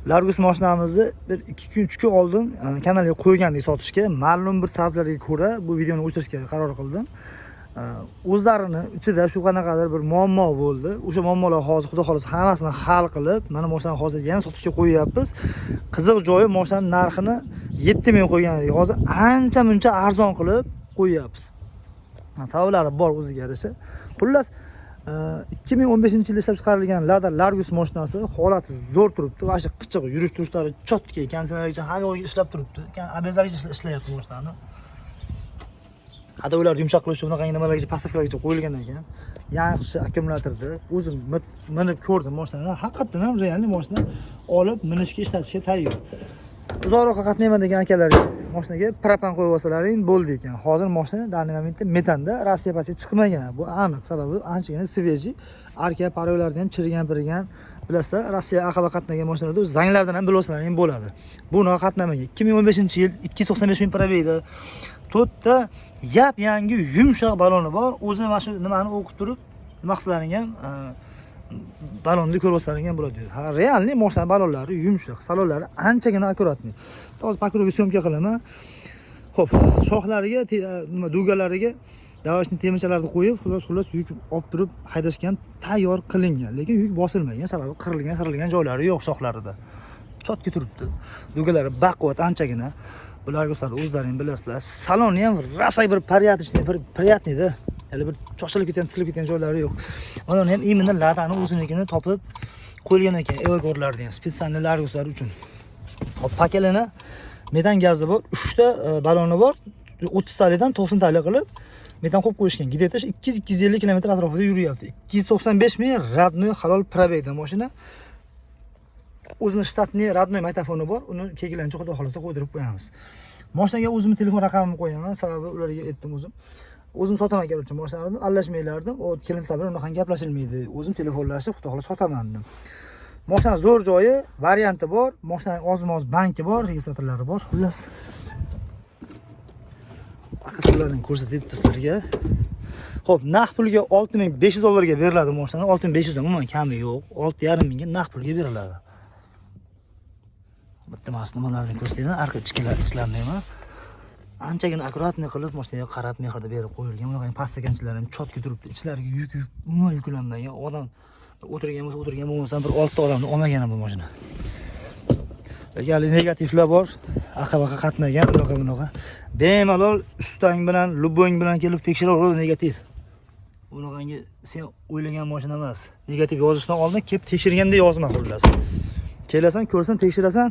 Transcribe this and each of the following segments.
Largus mashinamizni bir 2 kun 3 kun oldin kanalga qo'ygandik sotishga. Ma'lum bir sabablarga ko'ra bu videoni o'chirishga qaror qildim. O'zlarini ichida shu qanaqadir bir muammo bo'ldi. O'sha muammolar hozir xudo xolasa hammasini hal qilib, mana mashinani hozir yana sotishga qo'yyapmiz. Qiziq joyi mashinaning narxini 7 ming qo'ygan edik. Hozir ancha-muncha arzon qilib qo'yyapmiz. Sabablari bor o'ziga yarasha. Xullas 2015-yilda ishlab chiqarilgan Lada Largus mashinasi holati zo'r turibdi. Va shu qichiq yurish turishlari chotki, konditsionergacha har yoqga ishlab turibdi. Abezlargacha ishlayapti mashinani. Hada ular yumshoq qilish uchun bunaqa nimalargacha pastavkalargacha qo'yilgan ekan. Yaxshi akkumulyatorda o'zim minib ko'rdim mashinani. Haqiqatan ham realniy mashina olib minishga ishlatishga tayyor. Uzoqroqqa qatnayman degan akalarga mashinaga propan qo'yib olsalaring bo'ldi ekan. Hozir mashina данный momentda metanda Rossiya pasiga chiqmagan. Bu aniq, sababi anchagina sveji, arka paroylarida ham chirigan. Bilasizlar, Rossiya aqaba qatnagan mashinalarda o'z zanglardan ham bilsalaring bo'ladi. Buni qatnamagan. 2015-yil 295 ming probeyda. To'rtta yangi yumshoq baloni bor. O'zim mana shu nimani o'qib turib, maqsadlaring ham balonni ko'rib olsalaring ham bo'ladi. Ha, realniy mashina balonlari yumshoq, salonlari anchagina akkuratniy. Hozir pakroga syomka qilaman. Xo'p, shoxlariga, nima dugalariga davashni temirchalarni qo'yib, xullas yuk olib turib haydashga ham tayyor qilingan, lekin yuk bosilmagan, sababi qirilgan joylari yo'q shoxlarida. Chotga turibdi. Dugalari baquvvat anchagina. Bularga o'zlaring bilasizlar. Saloni ham rasay bir приятный-da. Hali bir cho'shilib ketgan joylari yo'q. Mana ham imini Ladani o'zinikini topib qo'yilgan ekan evakorlardan ham, spesial Larguslar uchun. Hop, pakalini metan gazi bor, 3 ta baloni bor. 30 talikdan 90 talik qilib metan qo'yib qo'yishgan. Gidetish 200-250 km atrofida yuryapti. 295 ming radnoy halol probeyda mashina. O'zining shtatniy radnoy magnitofoni bor. Uni kegilancha xudo xolasa qo'ydirib qo'yamiz. Mashinaga o'zimning telefon raqamimni qo'yaman, sababi ularga aytdim o'zim. O'zim sotaman kelar uchun mashinani aralashmaylardim. O klientlar bilan unaqa gaplashilmaydi. O'zim telefonlashib xudo xolasa sotaman dedim. Mashina zo'r joyi, varianti bor. Mashinaning ozmoz banki bor, registratorlari bor. Xullas. Aqllarni ko'rsatib sizlarga. Xo'p, naqd pulga 6500 dollarga beriladi mashina. 6500 dan umuman kami yo'q. 6,5 mingga naqd pulga beriladi. Bitta mas nimalarni ko'rsatayman, arqa ichlarini ham anchagina akkuratniy qilib mashinaga qarab mehrda berib qo'yilgan. Bunaqa pastakanchilar ham chotga turibdi. Ichlariga yuk umuman yuklanmagan. Odam o'tirgan bo'lmasa bir 6 ta odamni olmagan bu mashina. Lekin negativlar bor. Aqabaqa qatnagan, bunaqa. Bemalol ustang bilan, luboying bilan kelib tekshiraveradi negativ. Bunaqangi sen o'ylagan mashina emas. Negativ yozishdan oldin kelib tekshirganda yozma xullas. Kelasan, ko'rsan, tekshirasan,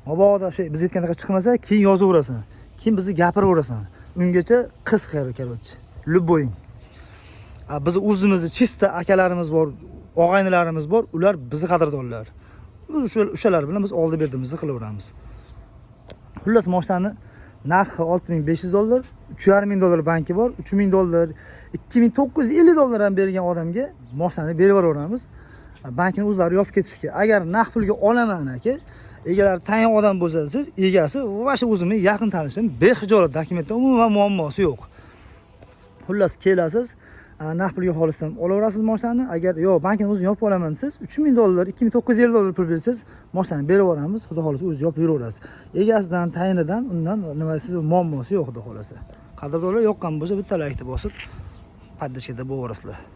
mabodo shu biz aytgandek chiqmasa, keyin yozaverasan. Keyin bizni gapiraverasan. Ungacha qiz xayr, короче. Luboying. Biz o'zimizni chista akalarimiz bor, og'aynilarimiz bor, ular bizni qadrdonlar. O'shalar bilan biz oldi berdimizni qilaveramiz. Xullas mashinani narxi 6500 dollar, 3,5 ming dollar banki bor, 3000 dollar, 2950 dollar ham bergan odamga mashinani berib yuboramiz. Bankni o'zlari yopib ketishga. Agar naqd pulga olaman aka, egalari tayin odam bo'lsa, siz egasi va shu o'zimning yaqin tanishim, bexijolat dokumentda umuman muammosi yo'q. Xullas kelasiz, naqd pulga xolisam olaverasiz mashinani. Agar yo'q, bankni o'zi yopib olaman siz 3000 dollar, 2950 dollar pul bersiz, mashinani berib yuboramiz. Xudo xolasa o'zi yopib yuraverasiz. Egasidan, tayinidan undan nimasi muammosi yo'q, xudo xolasa. Qadrdonlar yoqqan bo'lsa bitta laykni bosib, paddishkada bo'vorasizlar.